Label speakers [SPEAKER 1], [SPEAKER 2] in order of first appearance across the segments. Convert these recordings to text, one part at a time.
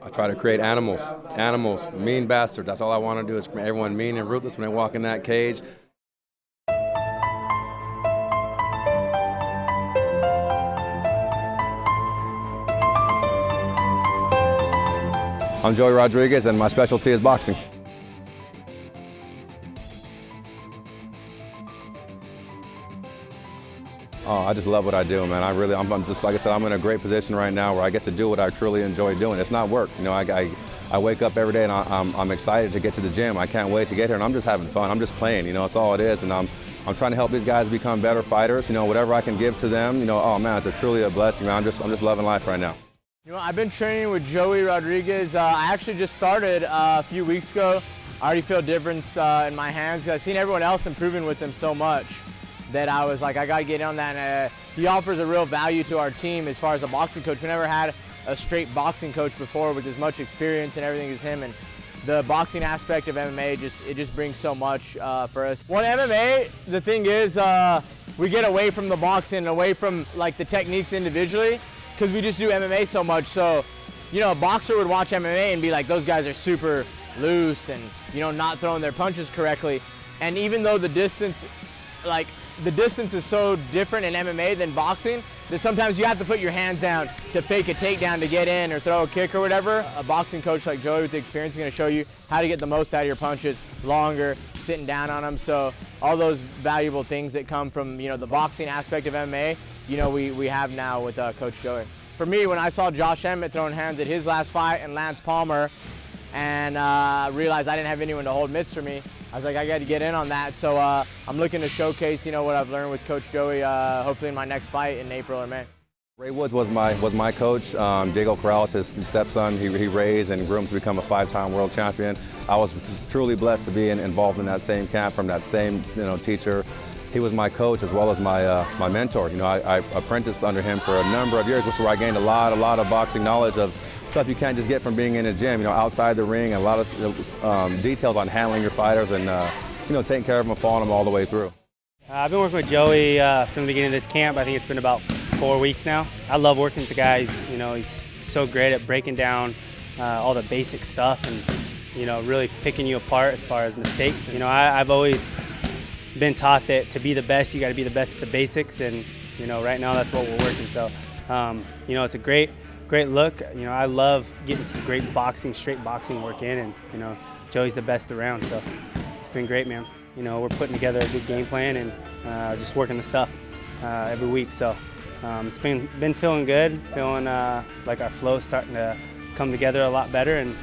[SPEAKER 1] I try to create animals, mean bastards. That's all I want to do is make everyone mean and ruthless when they walk in that cage. I'm Joey Rodriguez, and my specialty is boxing. Oh, I just love what I do, man. I'm just, like I said, I'm in a great position right now where I get to do what I truly enjoy doing. It's not work. You know, I wake up every day and I'm excited to get to the gym. I can't wait to get here, and I'm just having fun. I'm just playing, you know, that's all it is. And I'm trying to help these guys become better fighters. You know, whatever I can give to them, you know, oh man, it's truly a blessing, man. I'm just loving life right now.
[SPEAKER 2] You know, I've been training with Joey Rodriguez. I actually just started a few weeks ago. I already feel a difference in my hands because I've seen everyone else improving with him so much that I was like, I gotta get on that. And he offers a real value to our team as far as a boxing coach. We never had a straight boxing coach before with as much experience and everything as him. And the boxing aspect of MMA, it just brings so much for us. Well, MMA, the thing is, we get away from the boxing, away from like the techniques individually, because we just do MMA so much. So, you know, a boxer would watch MMA and be like, those guys are super loose and, you know, not throwing their punches correctly. And even though the distance is so different in MMA than boxing, that sometimes you have to put your hands down to fake a takedown to get in or throw a kick or whatever. A boxing coach like Joey with the experience is gonna show you how to get the most out of your punches, longer, sitting down on them. So all those valuable things that come from, you know, the boxing aspect of MMA, you know, we have now with Coach Joey. For me, when I saw Josh Emmett throwing hands at his last fight and Lance Palmer, and realized I didn't have anyone to hold mitts for me, I was like, I got to get in on that. So I'm looking to showcase, you know, what I've learned with Coach Joey, hopefully in my next fight in April or May.
[SPEAKER 1] Ray Woods was my coach. Diego Corrales, his stepson, he raised and groomed to become a 5-time world champion. I was truly blessed to be involved in that same camp from that same, you know, teacher. He was my coach as well as my mentor. You know, I apprenticed under him for a number of years, which is where I gained a lot of boxing knowledge of stuff you can't just get from being in a gym, you know, outside the ring, and a lot of details on handling your fighters and, you know, taking care of them and following them all the way through.
[SPEAKER 3] I've been working with Joey from the beginning of this camp. I think it's been about 4 weeks now. I love working with the guys. You know, he's so great at breaking down all the basic stuff and, you know, really picking you apart as far as mistakes. You know, I've always been taught that to be the best, you got to be the best at the basics, and, you know, right now that's what we're working. So, you know, it's a great look. You know, I love getting some great boxing, straight boxing work in, and, you know, Joey's the best around, so it's been great, man. You know, we're putting together a good game plan and just working the stuff every week, so it's been feeling good, feeling like our flow's starting to come together a lot better, and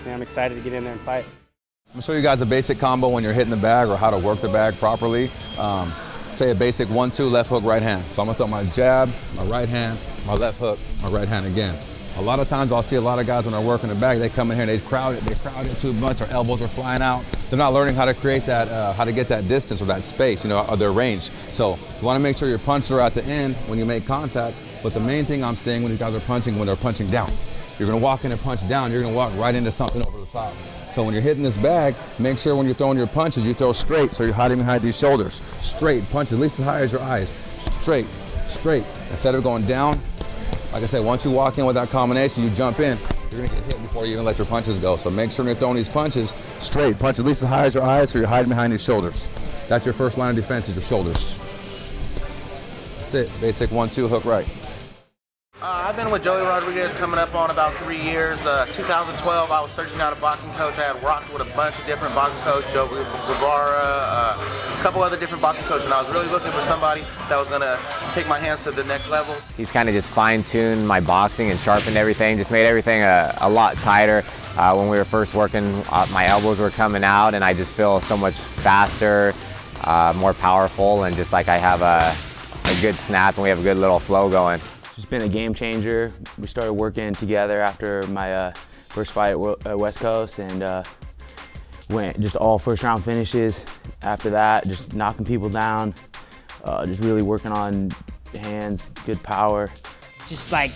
[SPEAKER 3] I'm excited to get in there and fight.
[SPEAKER 1] I'm gonna show you guys a basic combo when you're hitting the bag, or how to work the bag properly. Say a basic 1-2 left hook, right hand. So I'm gonna throw my jab, my right hand, my left hook, my right hand again. A lot of times I'll see a lot of guys when they're working the bag, they come in here and they crowd it too much, their elbows are flying out. They're not learning how to create that, how to get that distance or that space, you know, or their range. So you wanna make sure your punches are at the end when you make contact, but the main thing I'm seeing when these guys are punching, when they're punching down. You're gonna walk in and punch down, you're gonna walk right into something over the top. So when you're hitting this bag, make sure when you're throwing your punches, you throw straight, so you're hiding behind these shoulders. Straight, punch at least as high as your eyes. Straight, straight. Instead of going down, like I said, once you walk in with that combination, you jump in, you're gonna get hit before you even let your punches go. So make sure when you're throwing these punches, straight, punch at least as high as your eyes, so you're hiding behind these shoulders. That's your first line of defense, is your shoulders. That's it, basic 1-2 hook right.
[SPEAKER 4] I've been with Joey Rodriguez coming up on about 3 years. 2012, I was searching out a boxing coach. I had rocked with a bunch of different boxing coaches, Joe Guevara, a couple other different boxing coaches, and I was really looking for somebody that was going to take my hands to the next level.
[SPEAKER 5] He's kind of just fine-tuned my boxing and sharpened everything, just made everything a lot tighter. When we were first working, my elbows were coming out, and I just feel so much faster, more powerful, and just like I have a good snap and we have a good little flow going.
[SPEAKER 6] It's been a game changer. We started working together after my first fight at West Coast, and went just all first round finishes. After that, just knocking people down, just really working on hands, good power.
[SPEAKER 7] Just like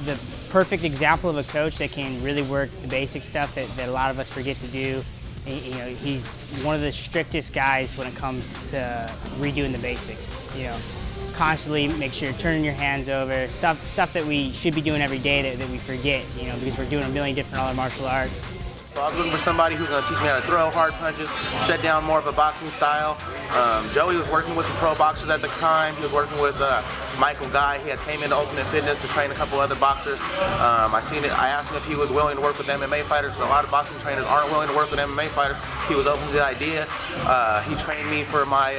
[SPEAKER 7] the perfect example of a coach that can really work the basic stuff that a lot of us forget to do. You know, he's one of the strictest guys when it comes to redoing the basics. You know, constantly make sure you're turning your hands over, stuff that we should be doing every day that we forget, you know, because we're doing a million different other martial arts.
[SPEAKER 4] So I was looking for somebody who's going to teach me how to throw hard punches, set down more of a boxing style. Joey was working with some pro boxers at the time. He was working with Michael Guy. He had came into Ultimate Fitness to train a couple other boxers. I asked him if he was willing to work with MMA fighters. A lot of boxing trainers aren't willing to work with MMA fighters. He was open to the idea. He trained me for my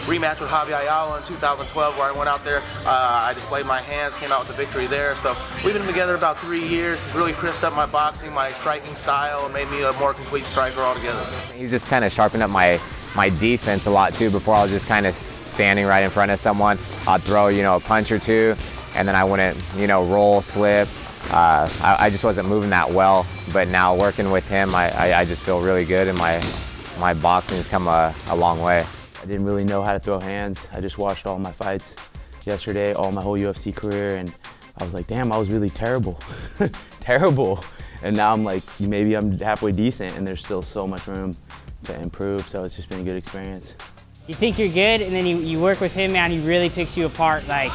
[SPEAKER 4] rematch with Javi Ayala in 2012, where I went out there. I displayed my hands, came out with the victory there. So we've been together about 3 years. He's really crisped up my boxing, my striking style, and made me a more complete striker altogether.
[SPEAKER 5] He's just kind of sharpened up my defense a lot too. Before I was just kind of standing right in front of someone. I'd throw, you know, a punch or two, and then I wouldn't, you know, roll, slip. I just wasn't moving that well. But now working with him, I just feel really good, and my boxing has come a long way.
[SPEAKER 6] I didn't really know how to throw hands. I just watched all my fights yesterday, all my whole UFC career, and I was like, damn, I was really terrible. Terrible. And now I'm like, maybe I'm halfway decent, and there's still so much room to improve, so it's just been a good experience.
[SPEAKER 7] You think you're good, and then you work with him, man, he really picks you apart. Like,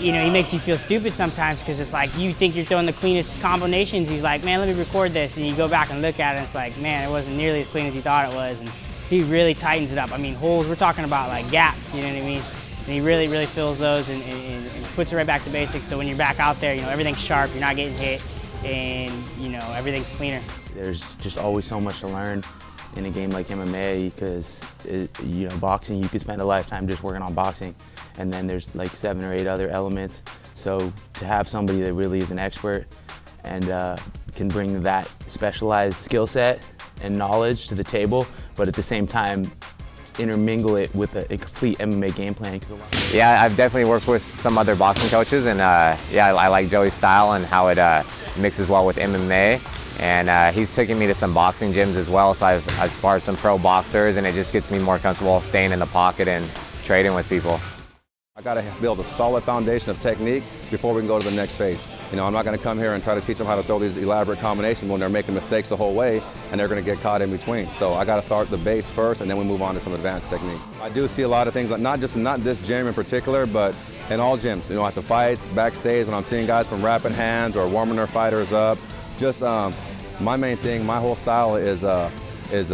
[SPEAKER 7] you know, he makes you feel stupid sometimes, because it's like, you think you're throwing the cleanest combinations. He's like, man, let me record this, and you go back and look at it, and it's like, man, it wasn't nearly as clean as you thought it was, and he really tightens it up. I mean, holes, we're talking about like gaps, you know what I mean? And he really, really fills those and puts it right back to basics, so when you're back out there, you know, everything's sharp, you're not getting hit, and, you know, everything's cleaner.
[SPEAKER 6] There's just always so much to learn in a game like MMA, because you know, boxing, you could spend a lifetime just working on boxing, and then there's like 7 or 8 other elements. So to have somebody that really is an expert and can bring that specialized skill set and knowledge to the table, but at the same time intermingle it with a complete MMA game plan.
[SPEAKER 5] Yeah, I've definitely worked with some other boxing coaches, and yeah, I like Joey's style and how it mixes well with MMA. And he's taken me to some boxing gyms as well, so I've sparred some pro boxers, and it just gets me more comfortable staying in the pocket and trading with people.
[SPEAKER 1] I got to build a solid foundation of technique before we can go to the next phase. You know, I'm not going to come here and try to teach them how to throw these elaborate combinations when they're making mistakes the whole way and they're going to get caught in between. So I got to start the base first, and then we move on to some advanced technique. I do see a lot of things, not this gym in particular, but in all gyms. You know, at the fights, backstage, when I'm seeing guys from wrapping hands or warming their fighters up. Just my main thing, my whole style is a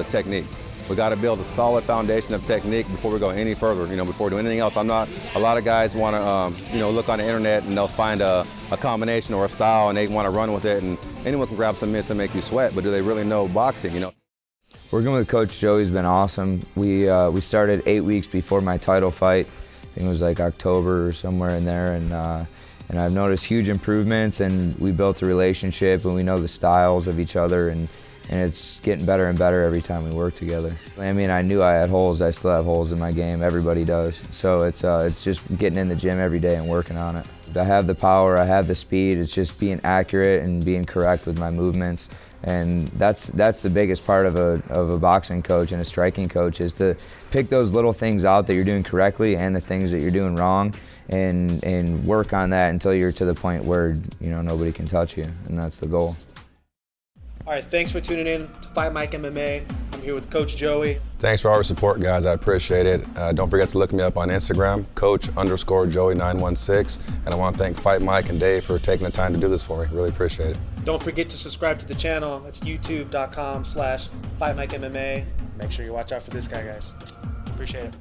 [SPEAKER 1] technique. We got to build a solid foundation of technique before we go any further. You know, before we do anything else. A lot of guys want to, you know, look on the internet and they'll find a combination or a style and they want to run with it. And anyone can grab some mitts and make you sweat, but do they really know boxing? You know.
[SPEAKER 8] Working with Coach Joey's been awesome. We started 8 weeks before my title fight. I think it was like October or somewhere in there, and I've noticed huge improvements. And we built a relationship, and we know the styles of each other, and it's getting better and better every time we work together. I mean, I knew I had holes. I still have holes in my game. Everybody does. So it's just getting in the gym every day and working on it. I have the power. I have the speed. It's just being accurate and being correct with my movements. And that's the biggest part of a boxing coach and a striking coach, is to pick those little things out that you're doing correctly and the things that you're doing wrong, and work on that until you're to the point where, you know, nobody can touch you, and that's the goal.
[SPEAKER 9] All right, thanks for tuning in to FightMike MMA. I'm here with Coach Joey.
[SPEAKER 1] Thanks for all your support, guys. I appreciate it. Don't forget to look me up on Instagram, Coach_Joey916. And I want to thank Fight Mike and Dave for taking the time to do this for me. Really appreciate it.
[SPEAKER 9] Don't forget to subscribe to the channel. It's youtube.com/FightMikeMMA. Make sure you watch out for this guy, guys. Appreciate it.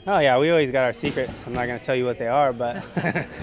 [SPEAKER 3] Oh yeah, we always got our secrets. I'm not gonna tell you what they are, but